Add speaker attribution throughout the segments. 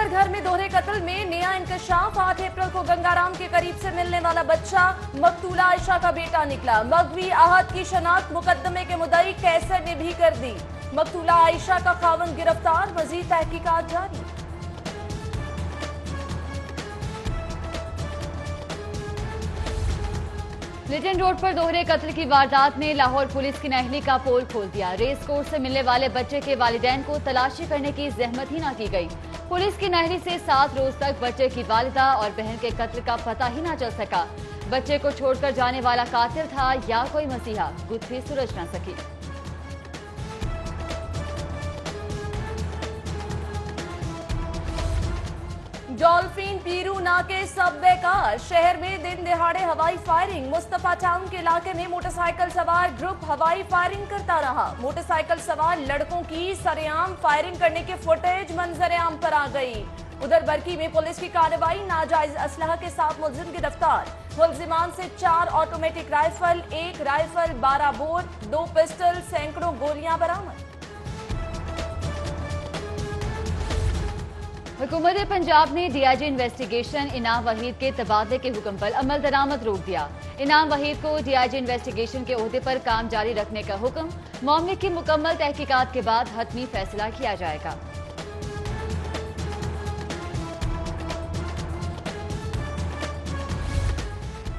Speaker 1: घर में दोहरे कत्ल में नया इंकशाफ। 8 अप्रैल को गंगाराम के करीब से मिलने वाला बच्चा मकतूला आयशा का बेटा निकला। मगवी आहत की शनाख्त मुकदमे के मुद्दई कैसर ने भी कर दी। मकतूला आयशा का खावंद गिरफ्तार, मजीद तहकीकात जारी।
Speaker 2: लिटन रोड पर दोहरे कत्ल की वारदात में लाहौर पुलिस की नहली का पोल खोल दिया। रेस कोर्स से मिलने वाले बच्चे के वालिदैन को तलाशी करने की जहमत ही न की गई। पुलिस की नहली से 7 रोज तक बच्चे की वालिदा और बहन के कत्ल का पता ही न चल सका। बच्चे को छोड़कर जाने वाला कातिल था या कोई मसीहा, गुत्थी सुलझ न सकी।
Speaker 1: डॉल्फिन पीरू नाके सब बेकार। शहर में दिन दिहाड़े हवाई फायरिंग। मुस्तफा टाउन के इलाके में मोटरसाइकिल सवार ग्रुप हवाई फायरिंग करता रहा। मोटरसाइकिल सवार लड़कों की सरेआम फायरिंग करने की फुटेज मंजर आम पर आ गई। उधर बरकी में पुलिस की कार्रवाई, नाजायज असलहा के साथ मुलजिम गिरफ्तार। मुलजिमान से 4 automatic rifle, 1 rifle, 12 bore, 2 pistol, सैकड़ों गोलियां बरामद।
Speaker 2: हुकूमत पंजाब ने डीआईजी इन्वेस्टिगेशन इनाम वहीद के तबादले के हुक्म पर अमल दरामद रोक दिया। इनाम वहीद को डीआईजी इन्वेस्टिगेशन के ओहदे पर काम जारी रखने का हुक्म। मामले की मुकम्मल तहकीकात के बाद हतमी फैसला किया जाएगा।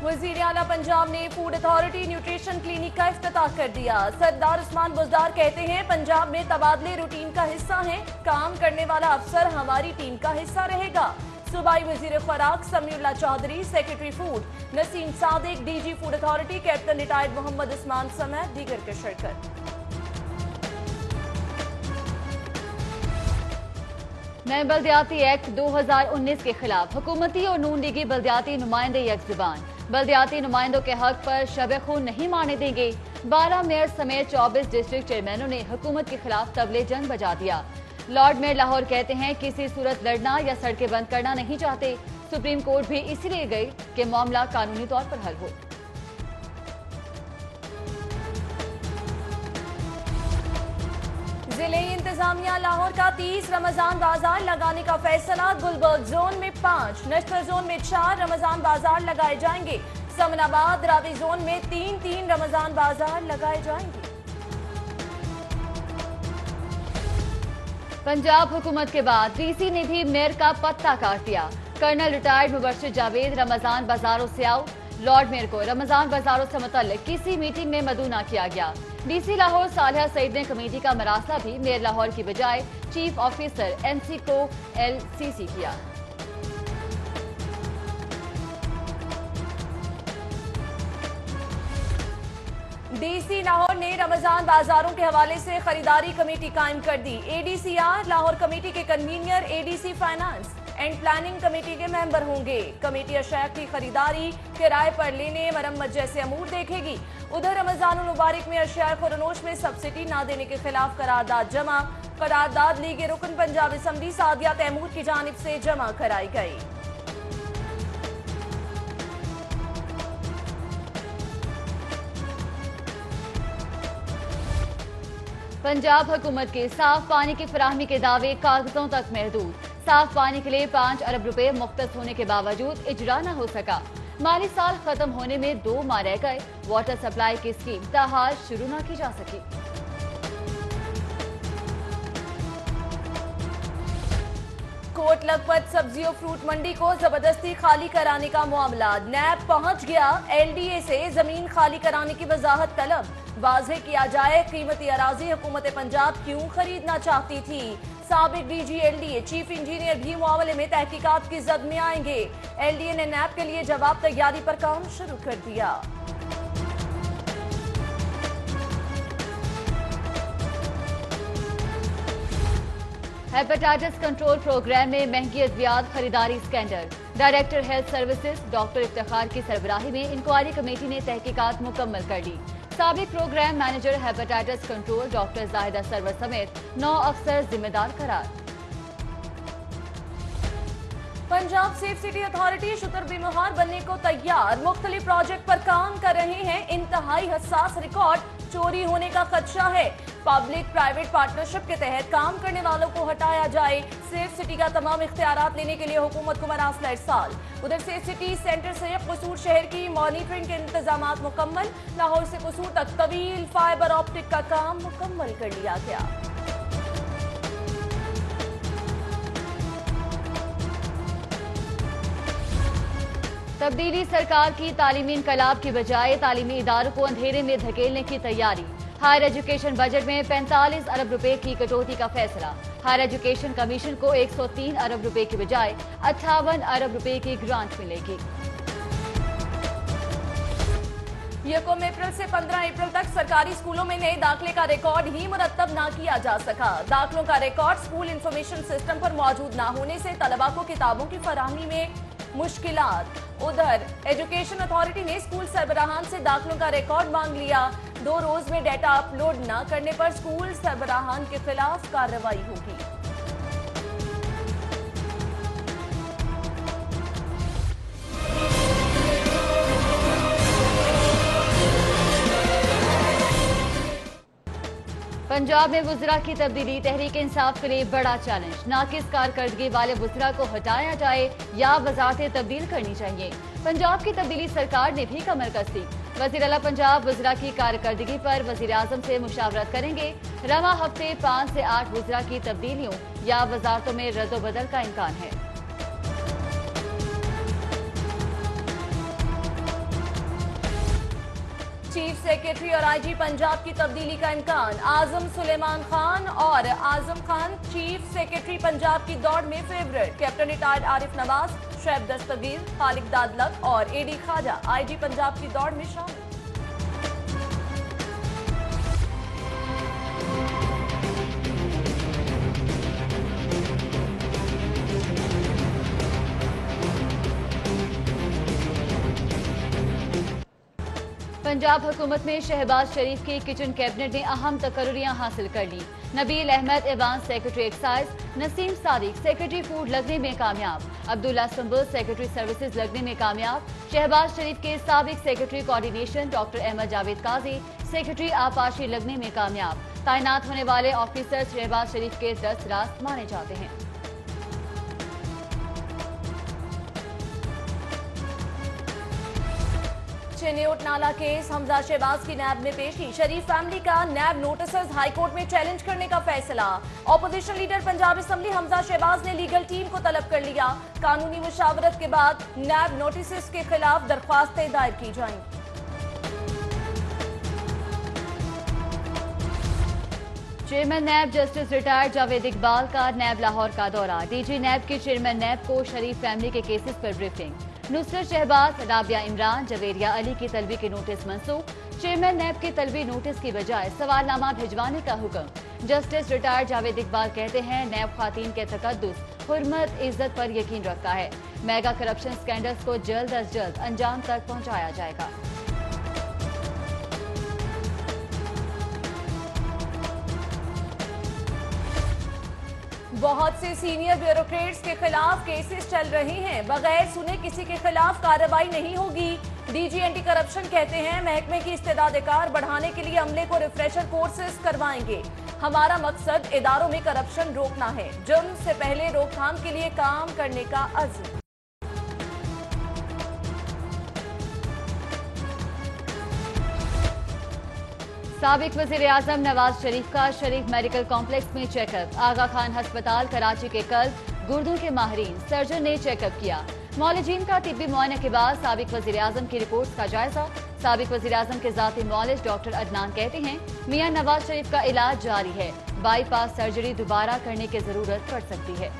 Speaker 1: वज़ीर आला पंजाब ने फूड अथॉरिटी न्यूट्रिशन क्लिनिक का इफ्तिताह कर दिया। सरदार उस्मान बुज़दार कहते हैं, पंजाब में तबादले रूटीन का हिस्सा हैं। काम करने वाला अफसर हमारी टीम का हिस्सा रहेगा। सूबाई वज़ीर खुराक Samiullah Chaudhry, secretary food Naseem Sadiq, DG food authority captain retired Mohammad Usman समेत दीगर के शिरकत।
Speaker 2: नए बल्दियाती एक्ट 2019 के खिलाफ हुकूमती और नून लीगी बल्दियाती नुमाइंदे यकजुबान। बल्दियाती नुमाइंदों के हक पर शब खून नहीं मारने देंगे। 12 मेयर समेत 24 डिस्ट्रिक्ट चेयरमैनों ने हुकूमत के खिलाफ तबले जंग बजा दिया। लॉर्ड मेयर लाहौर कहते हैं, किसी सूरत लड़ना या सड़कें बंद करना नहीं चाहते। सुप्रीम कोर्ट भी इसलिए गई कि मामला कानूनी तौर पर हल हो।
Speaker 1: जिले इंतजामिया लाहौर का 30 रमजान बाजार लगाने का फैसला। गुलबर्ग जोन में 5, नश्तर जोन में 4 रमजान बाजार लगाए जाएंगे। समनाबाद रावी जोन में 3 रमजान बाजार लगाए जाएंगे।
Speaker 2: पंजाब हुकूमत के बाद डीसी ने भी मेयर का पत्ता काट दिया। कर्नल रिटायर्ड मुबश्शिर जावेद रमजान बाजारों से आओ। लॉर्ड मेयर को रमजान बाजारों से मुतल्लिक किसी मीटिंग में मदऊ न किया गया। डीसी लाहौर सालिहा सईद ने कमेटी का मरासला भी मेयर लाहौर की बजाय चीफ ऑफिसर एमसी को एलसीसी किया।
Speaker 1: डीसी लाहौर ने रमजान बाजारों के हवाले से खरीदारी कमेटी कायम कर दी। एडीसीआर लाहौर कमेटी के convener ADC finance and planning committee के मेंबर होंगे। कमेटी अशया की खरीदारी, किराए पर लेने, मरम्मत जैसे अमूर देखेगी। उधर रमजान मुबारक में अशया खुरनोश में सब्सिडी न देने के खिलाफ करारदाद जमा। करारदाद लीग रुकन पंजाब असम्बली सादिया तैमूर की जानिब से जमा कराई गई।
Speaker 2: पंजाब हुकूमत के साफ पानी की फराहमी के दावे कागजों तक महदूद। साफ पानी के लिए 5 अरब रुपए मुख्तस होने के बावजूद इजरा न हो सका। माली साल खत्म होने में 2 माह रह गए। वाटर सप्लाई की स्कीम ताहाल शुरू न की जा सकी।
Speaker 1: कोट लखपत सब्जी और फ्रूट मंडी को जबरदस्ती खाली कराने का मामला। नैब पहुंच गया। एलडीए से जमीन खाली कराने की वजाहत तलब। वाज़ेह किया जाए, कीमती अराजी हुकूमत पंजाब क्यों खरीदना चाहती थी। साबिक डीजी एलडीए चीफ इंजीनियर भी मामले में तहकीकात की जद में आएंगे। एलडीए ने नैब के लिए जवाब तैयारी पर काम शुरू कर दिया।
Speaker 2: हेपेटाइटिस कंट्रोल प्रोग्राम में महंगी अद्वियात खरीदारी scandal. Director health services doctor Iftikhar की सरबराही में इंक्वायरी कमेटी ने तहकीकात मुकम्मल कर ली। साबिक programme manager hepatitis control doctor Zahida Sarwar समेत 9 अफसर जिम्मेदार करार।
Speaker 1: पंजाब सेफ सिटी अथॉरिटी शुतर बेमुहार बनने को तैयार। मुख्तलिफ प्रोजेक्ट पर काम कर रहे हैं। इंतहाई हसास रिकॉर्ड चोरी होने का खदशा है। पब्लिक प्राइवेट पार्टनरशिप के तहत काम करने वालों को हटाया जाए। सेफ सिटी का तमाम इख्तियारात लेने के लिए हुकूमत को मरासला इरसाल। उधर सेफ सिटी सेंटर से कसूर शहर की मॉनिटरिंग के इंतजामात मुकम्मल। लाहौर से कसूर तक तवील फाइबर ऑप्टिक का काम मुकम्मल कर लिया गया।
Speaker 2: तब्दीली सरकार की तालीमी इनकलाब की बजाय तालीमी इदारों को अंधेरे में धकेलने की तैयारी। हायर एजुकेशन बजट में 45 अरब रुपए की कटौती का फैसला। हायर एजुकेशन कमीशन को 103 अरब रुपए की बजाय 58 अरब रुपए की ग्रांट मिलेगी।
Speaker 1: 1 अप्रैल से 15 अप्रैल तक सरकारी स्कूलों में नए दाखिले का रिकॉर्ड ही मुरतब ना किया जा सका। दाखिलों का रिकॉर्ड स्कूल इंफॉर्मेशन सिस्टम पर मौजूद ना होने से तलबा को किताबों की फराहमी में मुश्किलात। उधर एजुकेशन अथॉरिटी ने स्कूल सरबराहान से दाखिलों का रिकॉर्ड मांग लिया। 2 रोज में डेटा अपलोड न करने पर स्कूल सरबराहान के खिलाफ कार्रवाई होगी।
Speaker 2: पंजाब में वुज़रा की तब्दीली तहरीक इंसाफ के लिए बड़ा चैलेंज। नाकिस कारकर्दगी वाले वुज़रा को हटाया जाए या वज़ारतें तब्दील करनी चाहिए। पंजाब की तब्दीली सरकार ने भी कमर कस दी। वज़ीर आला पंजाब वुज़रा की कारकर्दगी पर वज़ीर आज़म से मुशावरत करेंगे। रवा हफ्ते 5 से 8 वुज़रा की तब्दीलियों या वज़ारतों में रद्दोबदल का इम्कान है।
Speaker 1: चीफ सेक्रेटरी और आईजी पंजाब की तब्दीली का इम्कान। आजम सुलेमान खान और आजम खान चीफ सेक्रेटरी पंजाब की दौड़ में favourite. Captain retired Arif Nawaz, Shoaib Dastgir, Khalid दादलक और एडी ख्वाजा आईजी पंजाब की दौड़ में शामिल।
Speaker 2: पंजाब हुकूमत में शहबाज शरीफ की किचन कैबिनेट ने अहम तकर्रियां हासिल कर ली। नबील अहमद एवान secretary excise, Naseem Sadiq secretary food लगने में कामयाब। अब्दुल्ला सुंबुल सेक्रेटरी सर्विसेज लगने में कामयाब। शहबाज शरीफ के साबिक secretary coordination doctor Ahmad Javed Qazi secretary आपाशी लगने में कामयाब। तैनात होने वाले ऑफिसर शहबाज शरीफ के 10 रास्त माने जाते हैं।
Speaker 1: चिन्योट नाला केस, हमजा शहबाज की नैब में पेशी। शरीफ फैमिली का नैब नोटिस हाईकोर्ट में चैलेंज करने का फैसला। Opposition leader Punjab assembly Hamza Shahbaz ने लीगल टीम को तलब कर लिया। कानूनी मुशावरत के बाद नैब नोटिस के खिलाफ दरख्वास्तें दायर की जाएंगी।
Speaker 2: Chairman NAB justice retired Javed Iqbal का नैब लाहौर का दौरा। डीजी नैब के चेयरमैन नैब को शरीफ फैमिली के केसेस पर ब्रीफिंग। नुसरत शहबाज, राबिया इमरान, जवेरिया अली की तलबी के नोटिस मंसूख। चेयरमैन नैब के तलबी नोटिस की बजाय सवालनामा भिजवाने का हुक्म। जस्टिस रिटायर्ड जावेद इकबाल कहते हैं नैब खातीन के तकद्दुस, हुर्मत, इज्जत पर यकीन रखता है। मेगा करप्शन स्कैंडल्स को जल्द अज जल्द अंजाम तक पहुंचाया जाएगा।
Speaker 1: बहुत से सीनियर ब्यूरोक्रेट्स के खिलाफ केसेस चल रहे हैं। बगैर सुने किसी के खिलाफ कार्रवाई नहीं होगी। डीजी एंटी करप्शन कहते हैं महकमे की इस्तेदाद-ए-कार बढ़ाने के लिए अमले को रिफ्रेशर कोर्सेज करवाएंगे। हमारा मकसद इदारों में करप्शन रोकना है। जुर्म से पहले रोकथाम के लिए काम करने का अज़्म।
Speaker 2: साबिक वज़ीर आज़म नवाज शरीफ का शरीफ मेडिकल कॉम्प्लेक्स में चेकअप। आगा खान अस्पताल कराची के कल्ब गुर्दों के माहिरीन सर्जन ने चेकअप किया। मौलिजीन का तिब्बी मुआयने के बाद साबिक वज़ीर आज़म की रिपोर्ट्स का जायजा। साबिक वज़ीर आज़म के ज़ाती मौलिज डॉक्टर अदनान कहते हैं मियां नवाज शरीफ का इलाज जारी है। बाईपास सर्जरी दोबारा करने की जरूरत पड़ सकती है।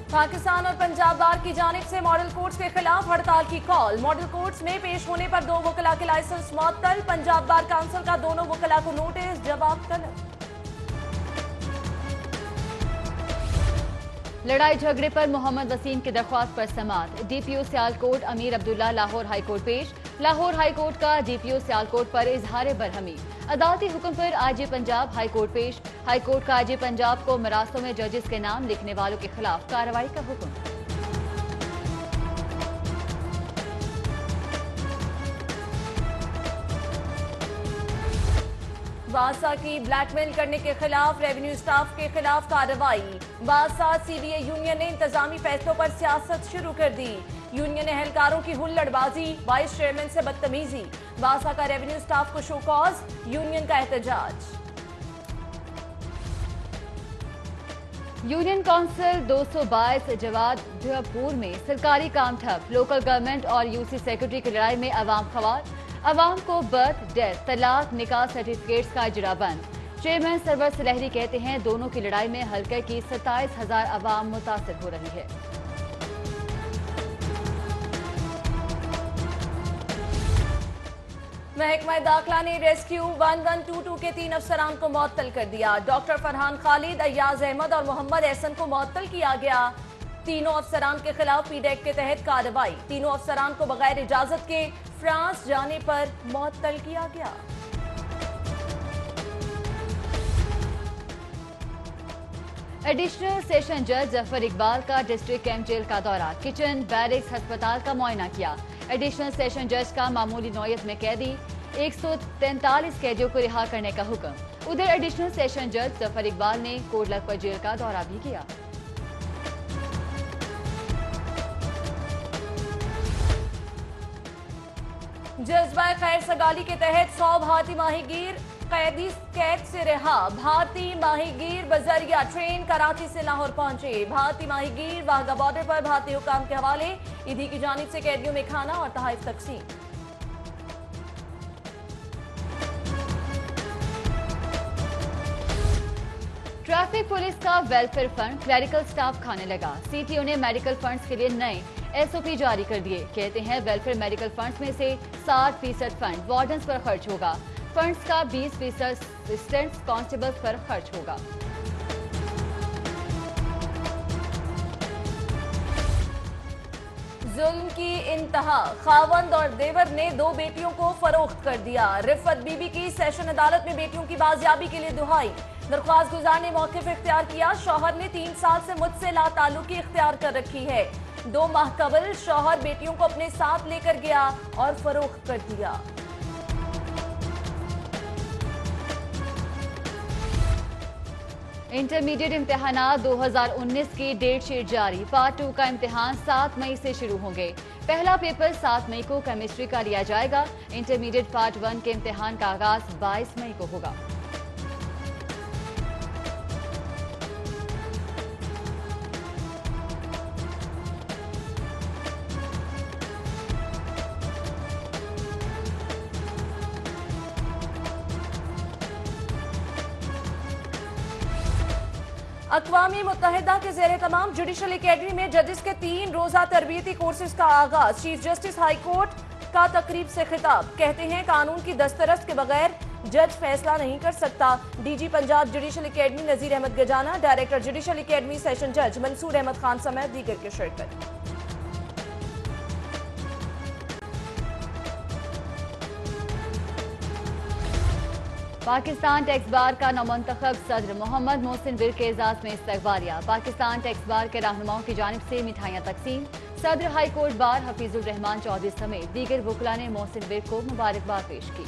Speaker 1: पाकिस्तान और पंजाब बार की जानिब से मॉडल कोर्ट्स के खिलाफ हड़ताल की कॉल। मॉडल कोर्ट्स में पेश होने पर 2 वकला के लाइसेंस मुअत्तल। पंजाब बार काउंसिल का दोनों वकला को नोटिस, जवाब तलब।
Speaker 2: लड़ाई झगड़े पर मोहम्मद वसीम की दरख्वास्त पर समाअत। डीपीओ सियालकोट अमीर अब्दुल्ला लाहौर हाईकोर्ट पेश। लाहौर हाईकोर्ट का डीपीओ सियालकोट पर इजहार बरहमी। अदालती हुक्म पर आईजी पंजाब हाईकोर्ट पेश। हाईकोर्ट का आईजी पंजाब को मरासों में जजेस के नाम लिखने वालों के खिलाफ कार्रवाई का हुक्म।
Speaker 1: बासा की ब्लैकमेल करने के खिलाफ रेवेन्यू स्टाफ के खिलाफ कार्रवाई। बासा सीबीए यूनियन ने इंतजामी फैसलों पर सियासत शुरू कर दी। यूनियन एहलकारों की हुल्लड़बाजी, वाइस चेयरमैन से बदतमीजी। बासा का रेवेन्यू स्टाफ को शो कॉज, यूनियन का एहतजाज।
Speaker 2: यूनियन काउंसिल 222 जवादपुर में सरकारी काम ठप। लोकल गवर्नमेंट और यूसी सेक्रेटरी की लड़ाई में अवाम खवार। अवाम को बर्थ, डेथ, तलाक, निकाह सर्टिफिकेट्स का इजरा बंद। चेयरमैन सरवर सलहरी कहते हैं दोनों की लड़ाई में हल्के की 27,000 अवाम मुतासिर हो रही है।
Speaker 1: महकमा दाखिला ने रेस्क्यू 1122 के 3 अफसरान को मुअत्तल कर दिया। डॉक्टर फरहान खालिद, अय्याज अहमद और मोहम्मद एहसन को मुअत्तल किया गया। तीनों अफसरान के खिलाफ पीडेक के तहत कार्रवाई। तीनों अफसरान को बगैर इजाजत के फ्रांस जाने पर मुअत्तल किया गया।
Speaker 2: एडिशनल सेशन जज जफर इकबाल का डिस्ट्रिक्ट कैंप जेल का दौरा। किचन, बैरिक्स, अस्पताल का मुआयना किया। एडिशनल सेशन जज का मामूली नौयत में कैदी 143 कैदियों को रिहा करने का हुक्म। उधर एडिशनल सेशन जज जफर इकबाल ने कोट लखपत जेल का दौरा भी किया।
Speaker 1: जज्बा खैर सगाली के तहत 100 भारतीय माहीगीर कैदी कैद से रिहा। भारतीय माहीगीर बजरिया ट्रेन कराची से लाहौर पहुंचे। भारतीय माहीगीर वाघा बॉर्डर पर भारतीय हुकाम के हवाले। ईदी की जानिब से कैदियों में खाना और तोहफे तकसीम।
Speaker 2: ट्रैफिक पुलिस का वेलफेयर फंड क्लरिकल स्टाफ खाने लगा। सीटीओ ने मेडिकल फंड्स के लिए नए एसओपी जारी कर दिए। कहते हैं वेलफेयर मेडिकल फंड्स में से 60% फंड वार्डन्स पर खर्च होगा। फंड्स का 20% असिस्टेंट्स कांस्टेबल्स पर खर्च होगा।
Speaker 1: जुल्म की इंतहा, खावंद और देवर ने 2 बेटियों को फरोख्त कर दिया। रिफत बीबी की सेशन अदालत में बेटियों की बाजियाबी के लिए दुहाई। दरख्वास्त गुजार ने मौक़िफ़ इख्तियार किया। शौहर ने 3 साल से मुझसे लाताल्लुकी इख्तियार कर रखी है। 2 माह कबल शौहर बेटियों को अपने साथ लेकर गया और फरोख्त कर दिया।
Speaker 2: इंटरमीडिएट इम्तिहानात 2019 की डेट शीट जारी। पार्ट 2 का इम्तिहान 7 मई से शुरू होंगे। पहला पेपर 7 मई को केमिस्ट्री का लिया जाएगा। इंटरमीडिएट पार्ट 1 के इम्तिहान का आगाज 22 मई को होगा।
Speaker 1: अक़वामी मुत्तहिदा के ज़ेरे तमाम जुडिशल एकेडमी में जजेस के 3 रोज़ा तरबियती कोर्सेज का आगाज। चीफ जस्टिस हाई कोर्ट का तकरीब से खिताब। कहते हैं कानून की दस्तरस के बगैर जज फैसला नहीं कर सकता। DG Punjab judicial academy Nazir Ahmad गजाना, डायरेक्टर जुडिशल एकेडमी सेशन जज मंसूर अहमद खान समेत दीगर की शिरकत।
Speaker 2: पाकिस्तान टैक्स बार का नौमंतखब सदर मोहम्मद मोहसिन विर्क के एजाज में इस्तकबालिया। पाकिस्तान टैक्स बार के रहनुमाओं की जानिब से मिठाइयाँ तकसीम। सदर high court bar Hafeezur Rahman Chaudhary समेत दीगर वकला ने मोहसिन विर्क को मुबारकबाद पेश की।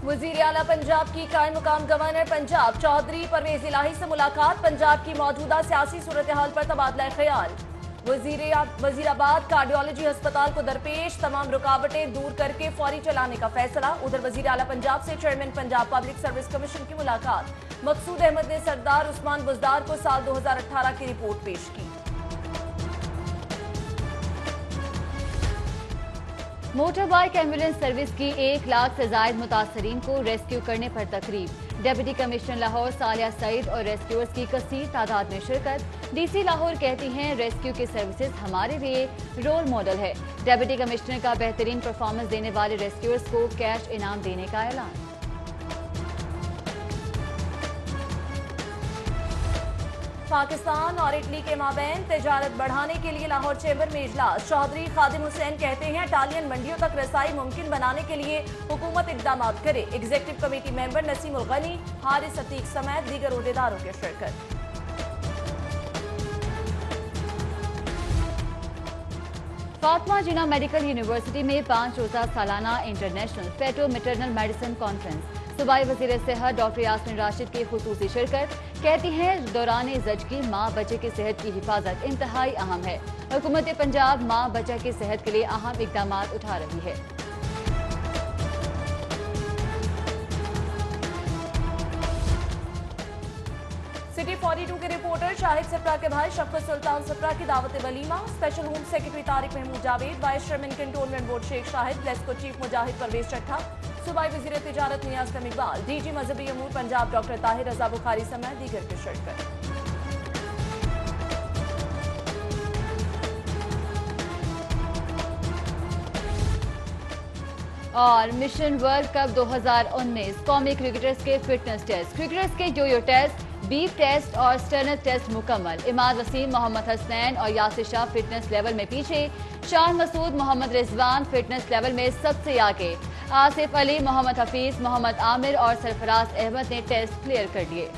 Speaker 1: वजीर आला पंजाब की कायम मुकाम गवर्नर पंजाब चौधरी परवेज इलाही से मुलाकात। पंजाब की मौजूदा सियासी सूरत हाल पर तबादला ख्याल। वजीराबाद कार्डियोलॉजी अस्पताल को दरपेश तमाम रुकावटें दूर करके फौरी चलाने का फैसला। उधर वजीर आला पंजाब से chairman Punjab public service commission की मुलाकात। मकसूद अहमद ने सरदार उस्मान बुजदार को साल 2018 की रिपोर्ट पेश की।
Speaker 2: मोटर बाइक एम्बुलेंस सर्विस की 1 लाख से जायद मुतासरीन को रेस्क्यू करने पर तकरीब। डिप्टी कमिश्नर लाहौर सालिया सईद और रेस्क्यूअर्स की कसीर तादाद में शिरकत। डीसी लाहौर कहती हैं रेस्क्यू की सर्विसेज हमारे लिए रोल मॉडल है। डिप्टी कमिश्नर का बेहतरीन परफॉर्मेंस देने वाले रेस्क्यूअर्स को कैश इनाम देने का ऐलान।
Speaker 1: पाकिस्तान और इटली के माबैन तिजारत बढ़ाने के लिए लाहौर चैम्बर में इजलास। चौधरी खादिम हुसैन कहते हैं इटालियन मंडियों तक रसाई मुमकिन बनाने के लिए हुकूमत इकदाम करे। एग्जीक्यूटिव कमेटी मेंबर नसीम उल गनी, हारिस अतीक समेत दीगर ओहदेदारों की शिरकत।
Speaker 2: फातिमा जिन्ना मेडिकल यूनिवर्सिटी में 5 रोजा सालाना इंटरनेशनल फेटो मैटरनल मेडिसिन कॉन्फ्रेंस। सूबाई वजीर सेहत डॉक्टर यास्मीन राशिद की खुसूसी शिरकत। कहती हैं दौरान जचगी माँ बच्चे की सेहत की हिफाजत इंतहाई अहम है। हुकूमत पंजाब माँ बच्चे की सेहत के लिए अहम इकदाम उठा रही है।
Speaker 1: सिटी 42 के रिपोर्टर शाहिद सिप्रा के भाई शफकत सुल्तान सिप्रा की दावत वलीमा। Special home secretary Tariq Mahmood Javed, vice chairman cantonment board Sheikh Shahid, LESCO chief Mujahid Parvez Chattha, सूबाई वजीर तिजारत नियाज नम इकबाल, डीजी मजहबी अमूर पंजाब डॉक्टर ताहिर रजा बुखारी समेत दीगर की शिरकत।
Speaker 2: और मिशन वर्ल्ड कप 2019 कौमी क्रिकेटर्स के फिटनेस टेस्ट। क्रिकेटर्स के योयो टेस्ट, बीफ टेस्ट और स्टर्नर टेस्ट मुकम्मल। इमाद वसीम, मोहम्मद हसनैन और यासिर शाह फिटनेस लेवल में पीछे। शान मसूद, मोहम्मद रिजवान फिटनेस लेवल में सबसे आगे। आसिफ अली, मोहम्मद हफीज, मोहम्मद आमिर और सरफराज अहमद ने टेस्ट क्लियर कर लिए।